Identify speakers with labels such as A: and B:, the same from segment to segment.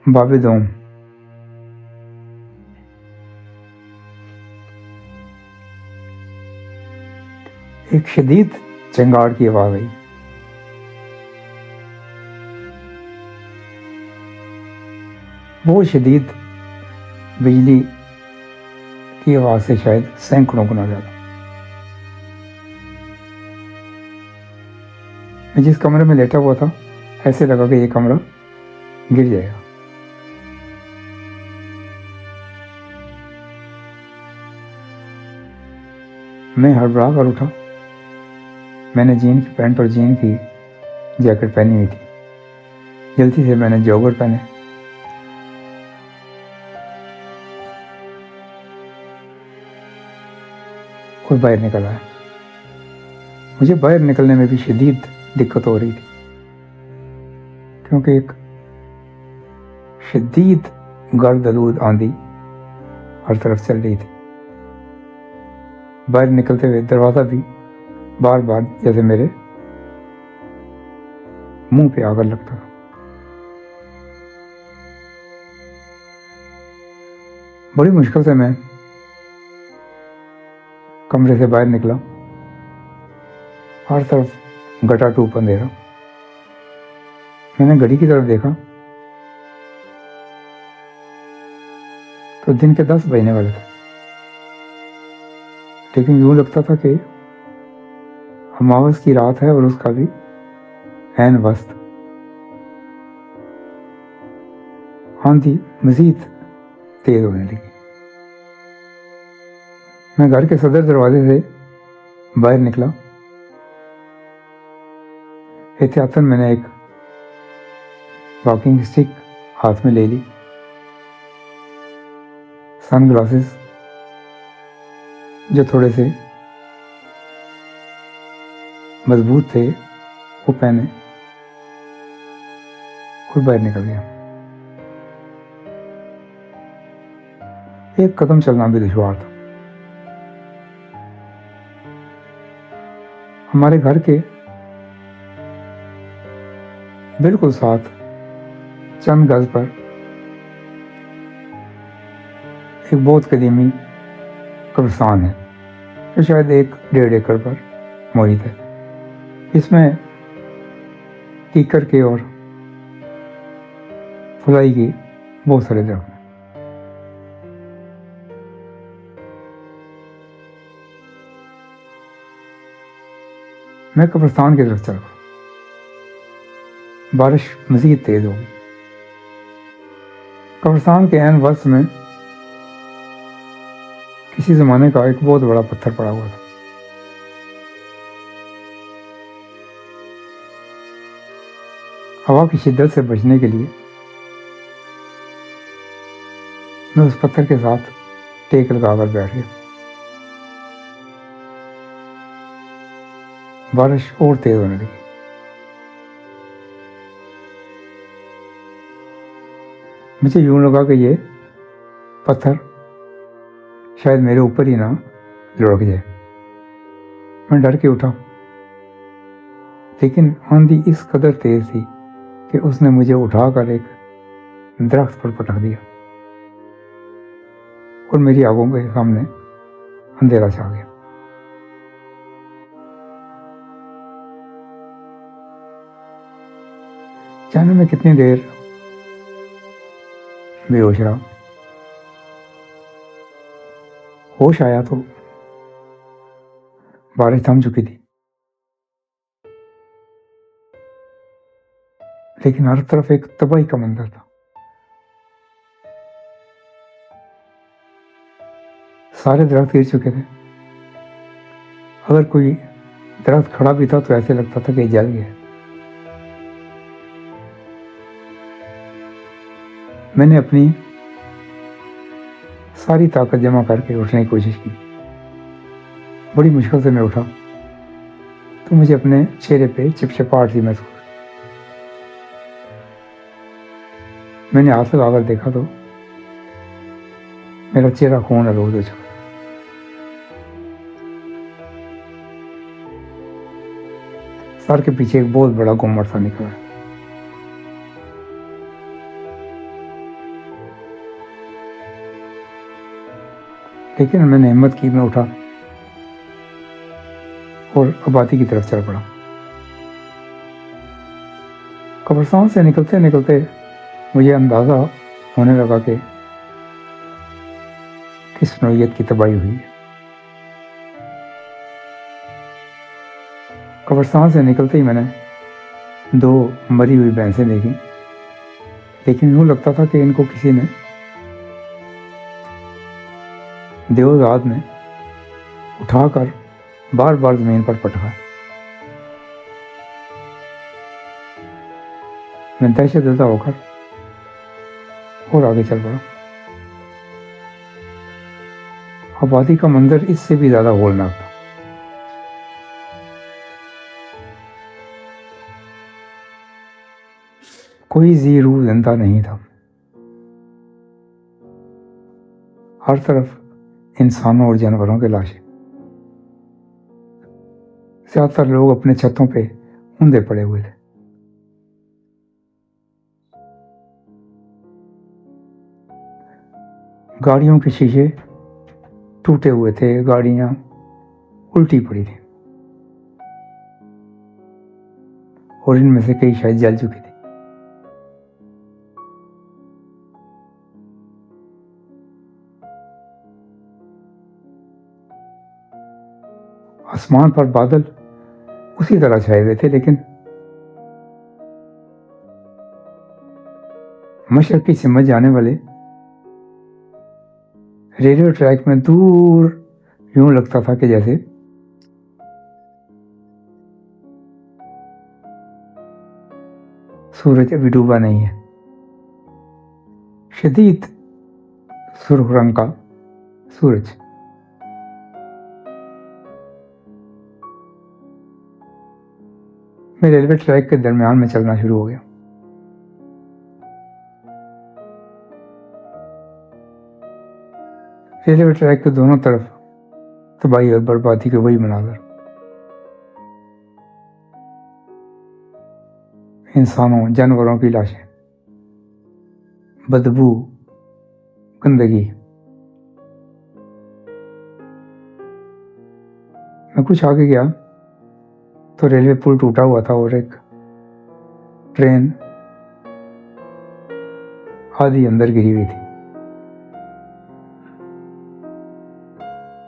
A: बाबेदोम। एक शदीद चिंगार की आवाज आई। वो शदीद बिजली की आवाज से शायद सैकड़ों गुना ज्यादा। मैं जिस कमरे में लेटा हुआ था ऐसे लगा कि ये कमरा गिर जाएगा। मैं हड़बड़ा कर उठा। मैंने जीन की पैंट और जीन की जैकेट पहनी हुई थी। जल्दी से मैंने जॉगर पहने और बाहर निकल आया। मुझे बाहर निकलने में भी शदीद दिक्कत हो रही थी क्योंकि एक शदीद गर्द आलूद आंधी हर तरफ चल रही थी। बाहर निकलते हुए दरवाज़ा भी बार बार जैसे मेरे मुंह पे आकर लगता था। बड़ी मुश्किल से मैं कमरे से बाहर निकला। हर तरफ गटाटूप अंधेरा। मैंने घड़ी की तरफ देखा तो दिन के 10 बजने वाले थे, लेकिन यूं लगता था कि अमावस की रात है और उसका भी ऐन वस्त। आंधी मजीद तेज होने लगी। मैं घर के सदर दरवाजे से बाहर निकला। एहतियातन मैंने एक वॉकिंग स्टिक हाथ में ले ली। सन ग्लासेस जो थोड़े से मजबूत थे वो पहने और बाहर निकल गया। एक कदम चलना भी दुश्वार था। हमारे घर के बिल्कुल साथ चंद गज पर एक बहुत कदीमी कब्रिस्तान है जो शायद 1-1.5 एकड़ पर मोहित है। इसमें कीकर के और फुलाई की बहुत सारे दरख्त हैं। मैं कब्रिस्तान की तरफ चल पड़ा। बारिश मजीद तेज हो गई। कब्रिस्तान के ऐन वस्त में किसी जमाने का एक बहुत बड़ा पत्थर पड़ा हुआ था। हवा की शिद्दत से बचने के लिए मैं उस पत्थर के साथ टेक लगाकर बैठ गया। बारिश और तेज होने लगी। मुझे यूं लगा कि ये पत्थर शायद मेरे ऊपर ही ना लुढ़क जाए। मैं डर के उठा, लेकिन आंधी इस कदर तेज थी कि उसने मुझे उठाकर एक दरख्त पर पटक दिया और मेरी आंखों के सामने अंधेरा छा गया। जाने में कितनी देर बेहोश रहा। होश आया तो बारिश थम चुकी थी, लेकिन हर तरफ एक तबाही का मंजर था। सारे दरख्त गिर चुके थे। अगर कोई दरख्त खड़ा भी था तो ऐसे लगता था कि जल गया। मैंने अपनी सारी ताकत जमा करके उठने की कोशिश की। बड़ी मुश्किल से मैं उठा तो मुझे अपने चेहरे पे चिपचिपाहट सी महसूस। मैंने हाथ लगाकर देखा तो मेरा चेहरा खून आलूद हो चुका। सर के पीछे एक बहुत बड़ा गुम्मट सा निकला। लेकिन मैंने हिम्मत की, मैं उठा और आबादी की तरफ चल पड़ा। कब्रिस्तान से निकलते निकलते मुझे अंदाज़ा होने लगा कि किस नौइयत की तबाही हुई है। कब्रिस्तान से निकलते ही मैंने 2 मरी हुई भैंसें देखी, लेकिन यूँ लगता था कि इनको किसी ने, देवदाद ने उठाकर बार बार ज़मीन पर पटका। मैं दहशतज़दा होकर और आगे चल पड़ा। आबादी का मंजर इससे भी ज़्यादा होलनाक था। कोई जी रूह जिंदा नहीं था। हर तरफ इंसानों और जानवरों के लाशें। ज़्यादातर लोग अपने छतों पे ऊंधे पड़े हुए थे। गाड़ियों के शीशे टूटे हुए थे, गाड़ियां उल्टी पड़ी थी और इनमें से कई शायद जल चुकी थी। आसमान पर बादल उसी तरह छाए हुए थे, लेकिन मशरकी सिमत जाने वाले रेलवे ट्रैक में दूर यूं लगता था कि जैसे सूरज अभी डूबा नहीं है। शदीद सुर्ख रंग का सूरज। मैं रेलवे ट्रैक के दरमियान में चलना शुरू हो गया। रेलवे ट्रैक के दोनों तरफ तबाही और बर्बादी के वही मनाजर। इंसानों, जानवरों की लाशें, बदबू, गंदगी। मैं कुछ आगे गया तो रेलवे पुल टूटा हुआ था और एक ट्रेन आधी अंदर गिरी हुई थी।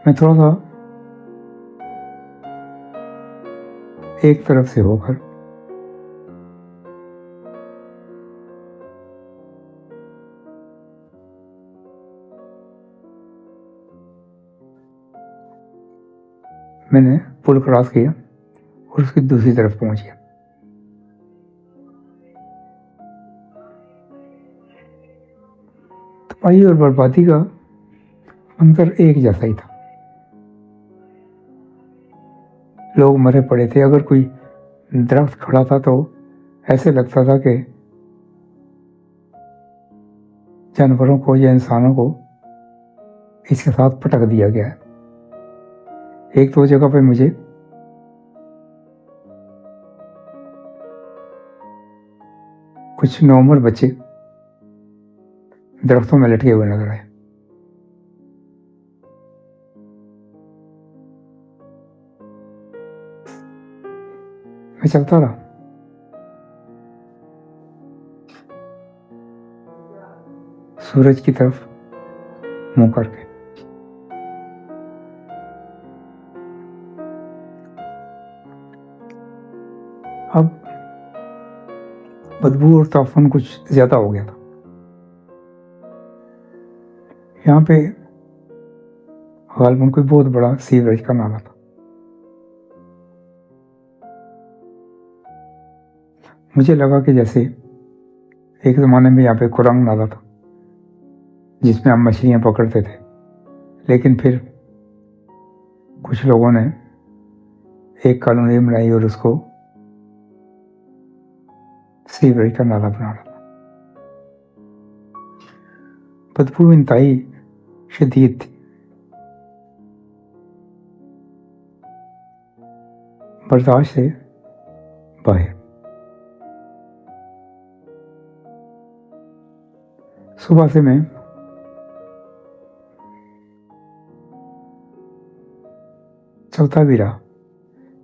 A: मैं थोड़ा सा एक तरफ से होकर मैंने पुल क्रॉस किया और उसकी दूसरी तरफ पहुंच गया। तबाही और बर्बादी का मंजर एक जैसा ही था। लोग मरे पड़े थे। अगर कोई दरख्त खड़ा था तो ऐसे लगता था कि जानवरों को या इंसानों को इसके साथ पटक दिया गया है। एक दो जगह पे मुझे कुछ नौमर बच्चे दरख्तों में लटके हुए नजर आए। मैं चलता रहा। सूरज की तरफ मुंह करके। अब बदबू और ताफन कुछ ज्यादा हो गया था। यहाँ पे गालबन कोई बहुत बड़ा सीवरेज का नाला था। मुझे लगा कि जैसे एक ज़माने में यहाँ पे कुरंग नाला था जिसमें हम मछलियाँ पकड़ते थे, लेकिन फिर कुछ लोगों ने एक कॉलोनी बनाई और उसको सीवरेज का नाला बना डाला। बदबू इंतहाई शदीद थी। बर्दाश्त से बाहर। सुबह से मैं चलता भी रहा,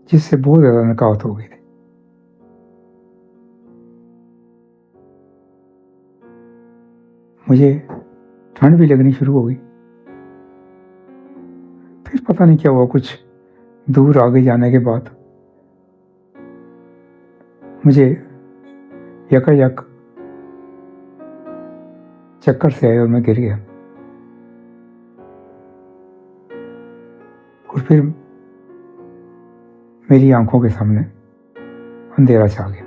A: जिससे बहुत ज़्यादा नकावत हो गई थी। मुझे ठंड भी लगनी शुरू हो गई। फिर पता नहीं क्या हुआ, कुछ दूर आगे जाने के बाद मुझे यकायक चक्कर से आए और मैं गिर गया। और फिर मेरी आंखों के सामने अंधेरा छा गया।